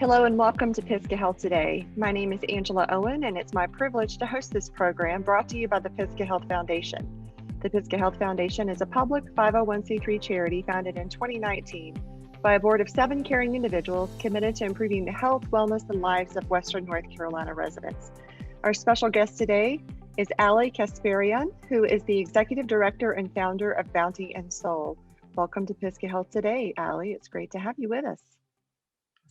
Hello and welcome to Pisgah Health Today. My name is Angela Owen and it's my privilege to host this program brought to you by the Pisgah Health Foundation. The Pisgah Health Foundation is a public 501c3 charity founded in 2019 by a board of 7 caring individuals committed to improving the health, wellness, and lives of Western North Carolina residents. Our special guest today is Ali Kasparian, who is the Executive Director and founder of Bounty and Soul. Welcome to Pisgah Health Today, Ali. It's great to have you with us.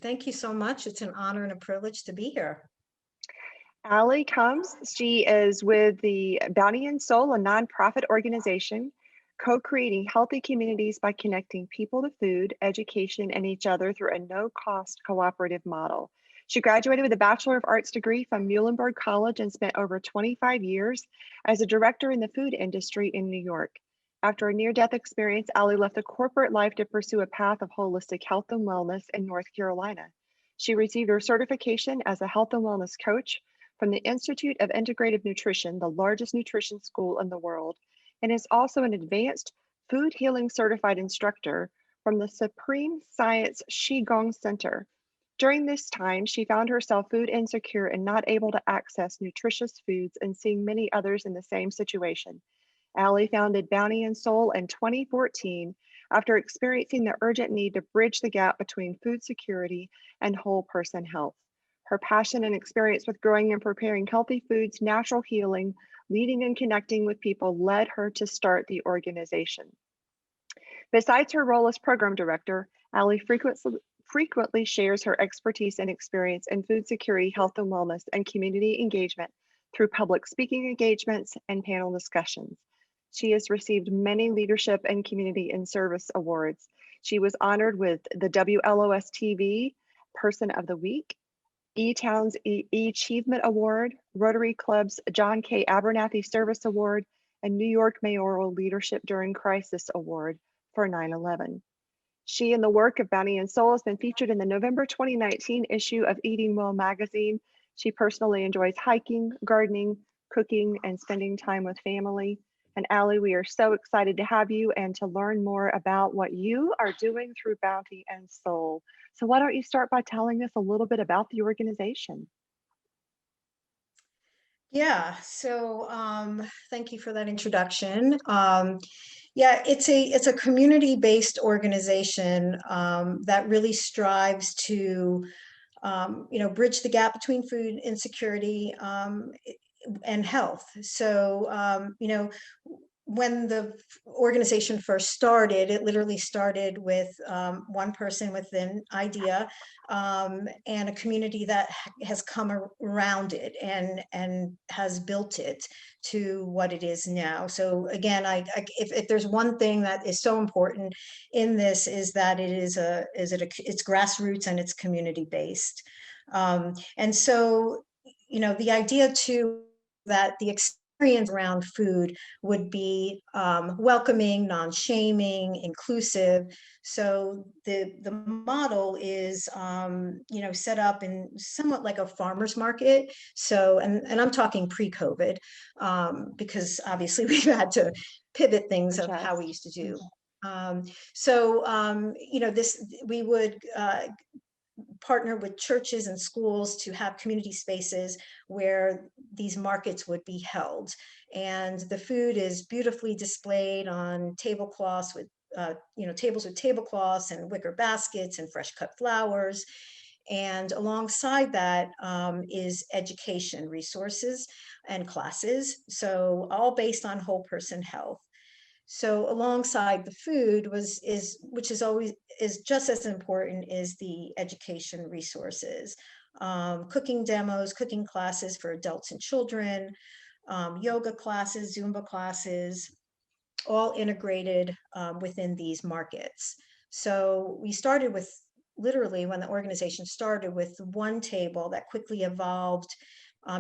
Thank you so much. It's an honor and a privilege to be here. Ali comes, she is with the Bounty and Soul, a nonprofit organization, co-creating healthy communities by connecting people to food, education, and each other through a no-cost cooperative model. She graduated with a Bachelor of Arts degree from Muhlenberg College and spent over 25 years as a director in the food industry in New York. After a near-death experience, Ali left the corporate life to pursue a path of holistic health and wellness in North Carolina. She received her certification as a health and wellness coach from the Institute of Integrative Nutrition, the largest nutrition school in the world, and is also an advanced food healing certified instructor from the Supreme Science Qigong Center. During this time, she found herself food insecure and not able to access nutritious foods and seeing many others in the same situation. Ali founded Bounty and Soul in 2014 after experiencing the urgent need to bridge the gap between food security and whole person health. Her passion and experience with growing and preparing healthy foods, natural healing, leading and connecting with people led her to start the organization. Besides her role as program director, Ali frequently shares her expertise and experience in food security, health and wellness, and community engagement through public speaking engagements and panel discussions. She has received many leadership and community and service awards. She was honored with the WLOS TV Person of the Week, E-Town's E-Achievement Award, Rotary Club's John K. Abernathy Service Award, and New York Mayoral Leadership During Crisis Award for 9/11. She and the work of Bounty and Soul has been featured in the November 2019 issue of Eating Well magazine. She personally enjoys hiking, gardening, cooking, and spending time with family. And Ali, we are so excited to have you and to learn more about what you are doing through Bounty and Soul. So why don't you start by telling us a little bit about the organization? Yeah, so thank you for that introduction. Yeah, it's a community-based organization that really strives to bridge the gap between food insecurity and health. So, when the organization first started, it literally started with one person with an idea and a community that has come around it and has built it to what it is now. So again, if there's one thing that is so important in this is that it's grassroots and it's community based. And so, the idea too that the experience around food would be welcoming, non-shaming, inclusive. So the model is set up in somewhat like a farmer's market. So and I'm talking pre-COVID because obviously we've had to pivot things of how we used to do. This we would partner with churches and schools to have community spaces where these markets would be held. And the food is beautifully displayed on tablecloths with, tables with tablecloths and wicker baskets and fresh cut flowers. And alongside that is education resources and classes. So all based on whole person health. So alongside the food which is just as important is the education resources, cooking demos, cooking classes for adults and children, yoga classes, Zumba classes, all integrated within these markets. So we started with literally when the organization started with one table that quickly evolved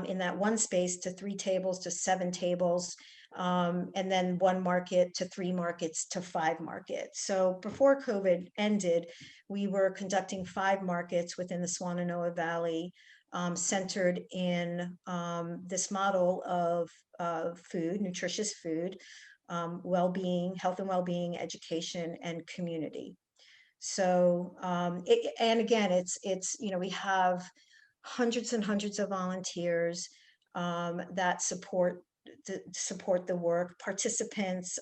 in that one space to 3 tables to 7 tables. And then 1 market to 3 markets to 5 markets. So before COVID ended, we were conducting 5 markets within the Swananoa Valley, centered in this model of food, nutritious food, well-being, health and well-being, education, and community. So, and again, we have hundreds and hundreds of volunteers that support the work, participants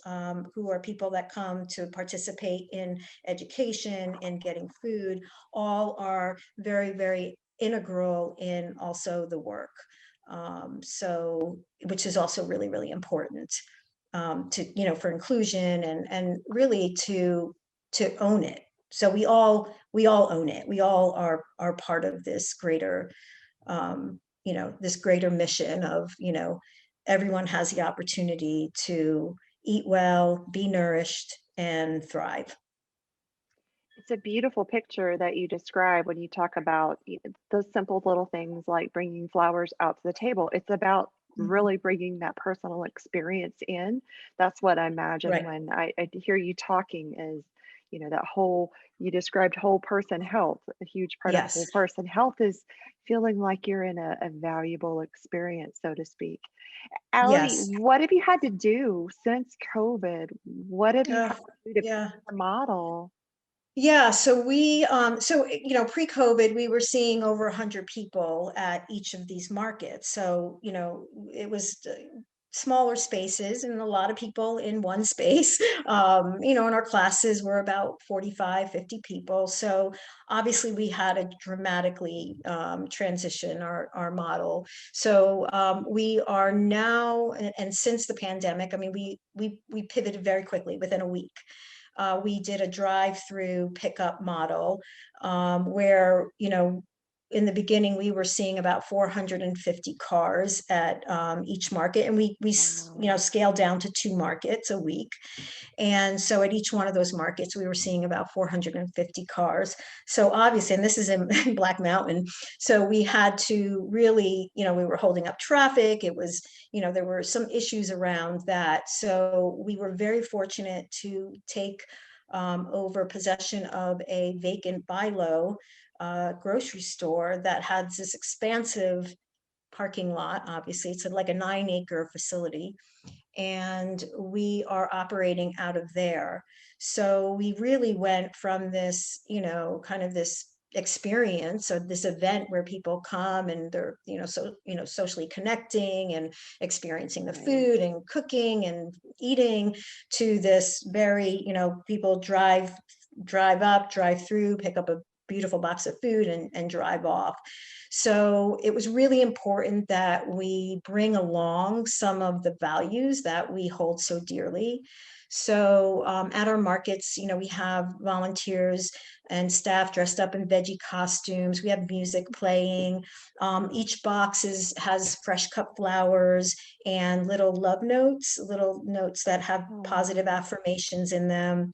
who are people that come to participate in education, in getting food, all are very, very integral in also the work. So, which is also really, really important to, for inclusion and really to own it. So we all own it. We all are part of this greater this greater mission of, everyone has the opportunity to eat well, be nourished, and thrive. It's a beautiful picture that you describe when you talk about those simple little things like bringing flowers out to the table. It's about Mhm. really bringing that personal experience in. That's what I imagine Right. when I hear you talking is, that whole, you described whole person health. A huge part of whole Yes. person health is feeling like you're in a valuable experience, so to speak. Allie, Yes. what have you had to do since COVID? What have you Uh, had to do to yeah. model? Yeah, pre-COVID, we were seeing over 100 people at each of these markets. So, it was smaller spaces and a lot of people in one space. And our classes were about 45, 50 people. So obviously we had to dramatically transition our model. So we are now, and since the pandemic, I mean, we pivoted very quickly within a week. We did a drive-through pickup model where, in the beginning, we were seeing about 450 cars at each market, and we Wow. scaled down to 2 markets a week. And so at each one of those markets, we were seeing about 450 cars. So obviously, and this is in Black Mountain, so we had to really, we were holding up traffic. It was, there were some issues around that. So we were very fortunate to take over possession of a vacant Bilo grocery store that had this expansive parking lot. Obviously, it's like a 9-acre facility, and we are operating out of there. So we really went from this, kind of this experience or this event where people come and they're, socially connecting and experiencing the Right. food and cooking and eating, to this very, people drive up, drive through, pick up a beautiful box of food and drive off. So it was really important that we bring along some of the values that we hold so dearly. So at our markets, we have volunteers and staff dressed up in veggie costumes. We have music playing. Each box has fresh cut flowers and little notes that have positive Oh, affirmations in them.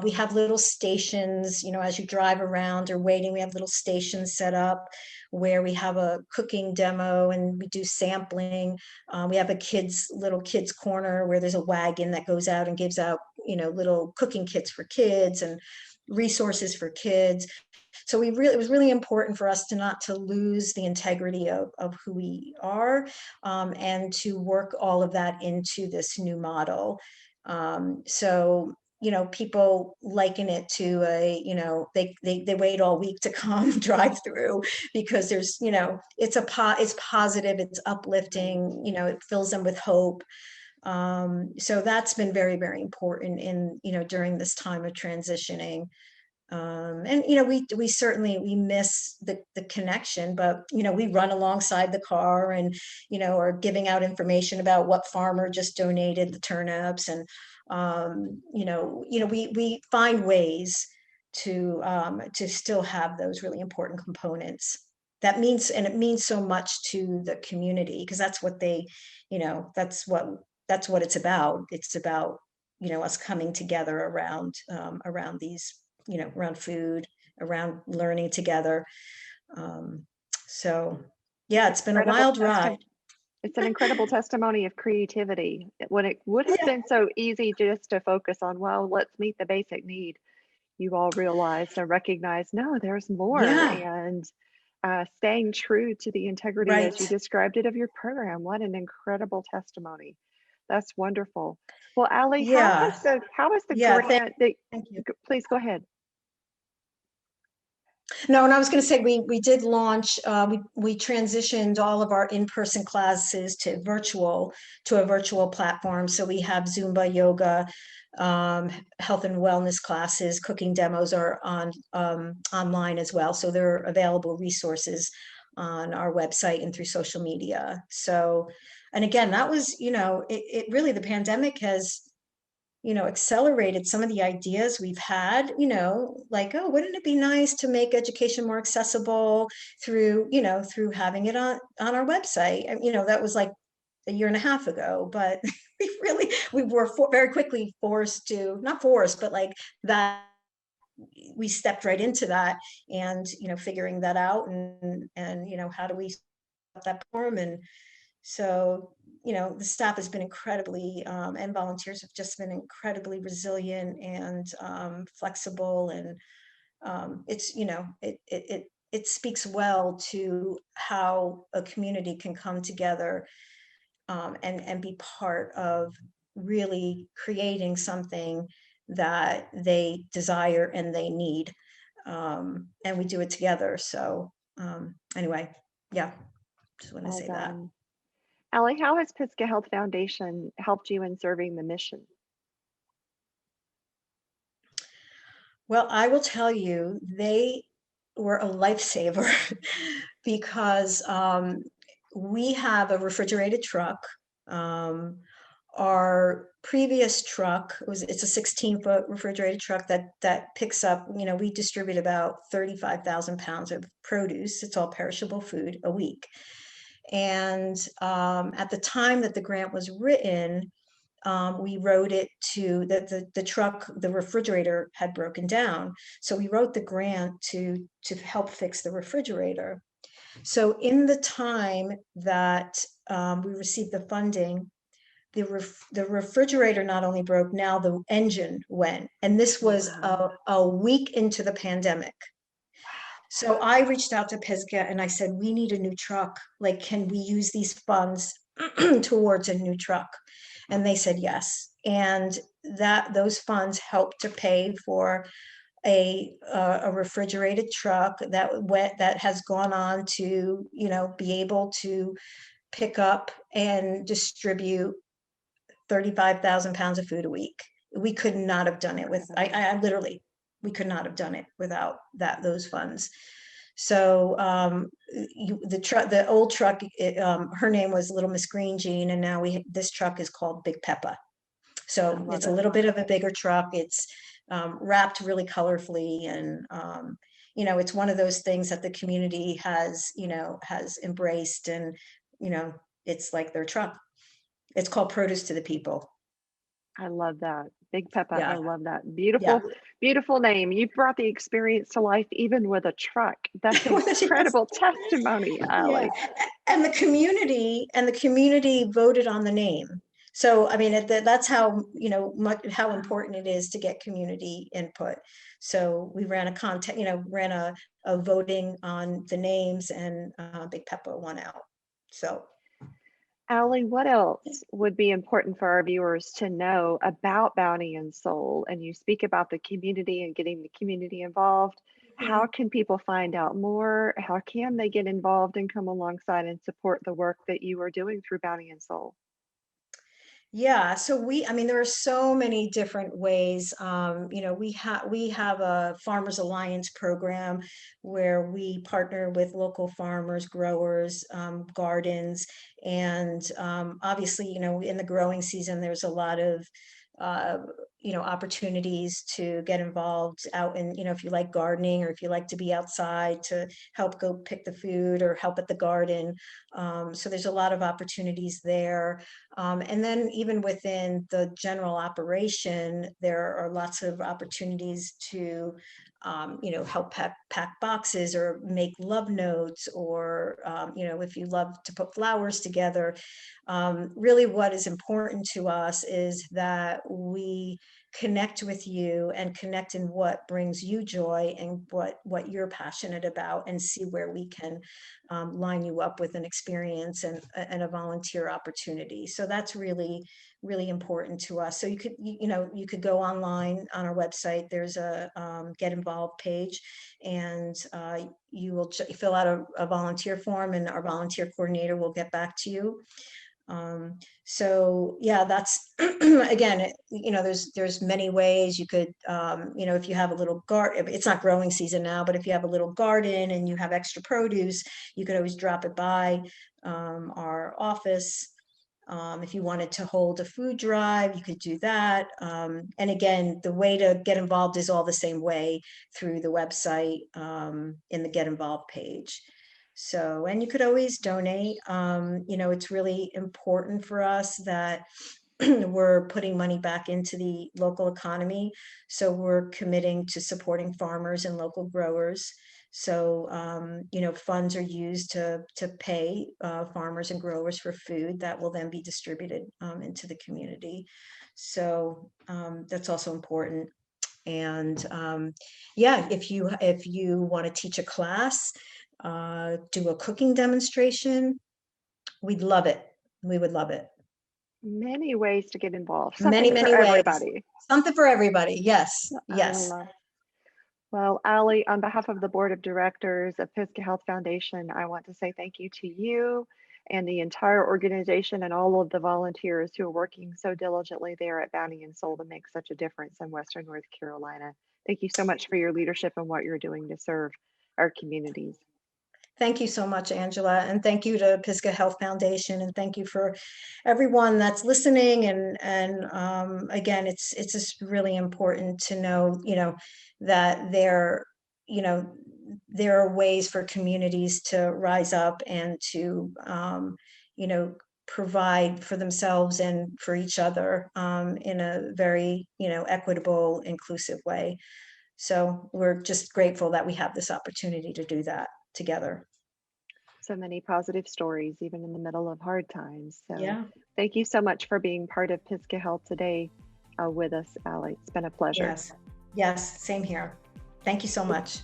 We have little stations, as you drive around or waiting, we have little stations set up where we have a cooking demo and we do sampling. We have a little kids corner where there's a wagon that goes out and gives out, little cooking kits for kids and resources for kids. So it was really important for us not to lose the integrity of who we are, and to work all of that into this new model. So people liken it to they wait all week to come drive through because there's, it's positive, it's right. uplifting, it fills them with hope. So that's been very, very important in, during this time of transitioning. And we certainly we miss the connection, but we run alongside the car and are giving out information about what farmer just donated the turnips, and we find ways to still have those really important components. And it means so much to the community because that's what they, that's what it's about. It's about us coming together around these, around food, around learning together. Um, so It's yeah, an it's been a incredible wild ride. it's an incredible testimony of creativity. When it would have Yeah, been so easy just to focus on, well, let's meet the basic need, you all realized and recognized, no, there's more. yeah, And staying true to the integrity as you right. described it of your program. What an incredible testimony. That's wonderful. Well, Allie, Yeah, how has the yeah. grant that, Thank you. please go ahead. No, and I was going to say we did launch. We transitioned all of our in-person classes to a virtual platform. So we have Zumba, yoga, health and wellness classes, cooking demos are on online as well. So there are available resources on our website and through social media. So, and again, that was, it really, the pandemic has accelerated some of the ideas we've had, like, oh, wouldn't it be nice to make education more accessible through having it on our website? And, that was like a year and a half ago, but we were very quickly forced to, not forced, but like that, we stepped right into that and, figuring that out and, how do we that form? And so, the staff has been incredibly, and volunteers have just been incredibly resilient and flexible. And it's, it speaks well to how a community can come together and be part of really creating something that they desire and they need. And we do it together. So anyway, yeah, just want to Well say that. done. Allie, how has Pisgah Health Foundation helped you in serving the mission? Well, I will tell you, they were a lifesaver because we have a refrigerated truck. Um, our previous truck it's a 16-foot refrigerated truck that picks up, we distribute about 35,000 pounds of produce. It's all perishable food a week. And at the time that the grant was written, we wrote it to the truck, the refrigerator had broken down. So we wrote the grant to help fix the refrigerator. So in the time that we received the funding, the refrigerator not only broke, now the engine went. And this was Wow. a week into the pandemic. So I reached out to Pisgah and I said, we need a new truck. Like, can we use these funds towards a new truck? And they said yes. And those funds helped to pay for a refrigerated truck that has gone on to, be able to pick up and distribute 35,000 pounds of food a week. We could not have done it with, I literally, we could not have done it without those funds. So the old truck, her name was Little Miss Green Jean, and now this truck is called Big Peppa. So it's a little bit of a bigger truck. It's wrapped really colorfully, and it's one of those things that the community has embraced, and it's like their truck. It's called Produce to the People. I love that. Big Peppa. I Yeah, love that. yeah. Beautiful, beautiful name. You brought the experience to life even with a truck. That's incredible testimony, Yeah, Allie. and the community voted on the name. So I mean, that's how how important it is to get community input. So we ran a contest, ran a voting on the names, and Big Peppa won out. So Allie, what else would be important for our viewers to know about Bounty and Soul? And you speak about the community and getting the community involved. How can people find out more? How can they get involved and come alongside and support the work that you are doing through Bounty and Soul? yeah, so I mean, there are so many different ways. We have a Farmers Alliance program where we partner with local farmers, growers, gardens, and obviously, in the growing season, there's a lot of uh, opportunities to get involved out in, if you like gardening, or if you like to be outside to help go pick the food or help at the garden. So there's a lot of opportunities there. And then even within the general operation, there are lots of opportunities to, help pack boxes or make love notes, or, if you love to put flowers together. Really what is important to us is that we connect with you and connect in what brings you joy and what you're passionate about, and see where we can line you up with an experience and a volunteer opportunity. So that's really, really important to us. So you could go online on our website. There's a get involved page, and you will fill out a volunteer form, and our volunteer coordinator will get back to you. So yeah, that's again, there's many ways you could, if you have a little garden, it's not growing season now, but if you have a little garden and you have extra produce, you could always drop it by our office. If you wanted to hold a food drive, you could do that. And again, the way to get involved is all the same way, through the website, in the Get Involved page. So, and you could always donate. It's really important for us that we're putting money back into the local economy. So we're committing to supporting farmers and local growers. So, funds are used to pay farmers and growers for food that will then be distributed into the community. So that's also important. And yeah, if you want to teach a class, do a cooking demonstration, we'd love it. We would love it. Many ways to get involved. Many, Something for many ways. everybody. Something for everybody. Yes. I Yes. love. Well, Allie, on behalf of the Board of Directors of Pisgah Health Foundation, I want to say thank you to you and the entire organization and all of the volunteers who are working so diligently there at Bounty and Soul to make such a difference in Western North Carolina. Thank you so much for your leadership and what you're doing to serve our communities. Thank you so much, Angela. And thank you to Pisgah Health Foundation. And thank you for everyone that's listening. And again, it's just really important to know, that there are ways for communities to rise up and to, provide for themselves and for each other in a very, equitable, inclusive way. So we're just grateful that we have this opportunity to do that together. So many positive stories, even in the middle of hard times. So yeah. Thank you so much for being part of Pisgah Health today with us, Allie. It's been a pleasure. Yes, same here. Thank you so much.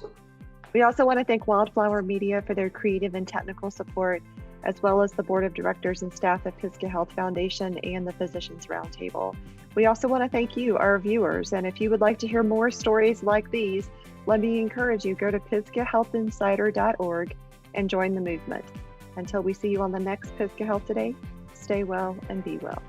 We also want to thank Wildflower Media for their creative and technical support, as well as the Board of Directors and staff of Pisgah Health Foundation and the Physicians Roundtable. We also want to thank you, our viewers. And if you would like to hear more stories like these, let me encourage you, go to pisgahhealthinsider.org and join the movement. Until we see you on the next Pisgah Health Today, stay well and be well.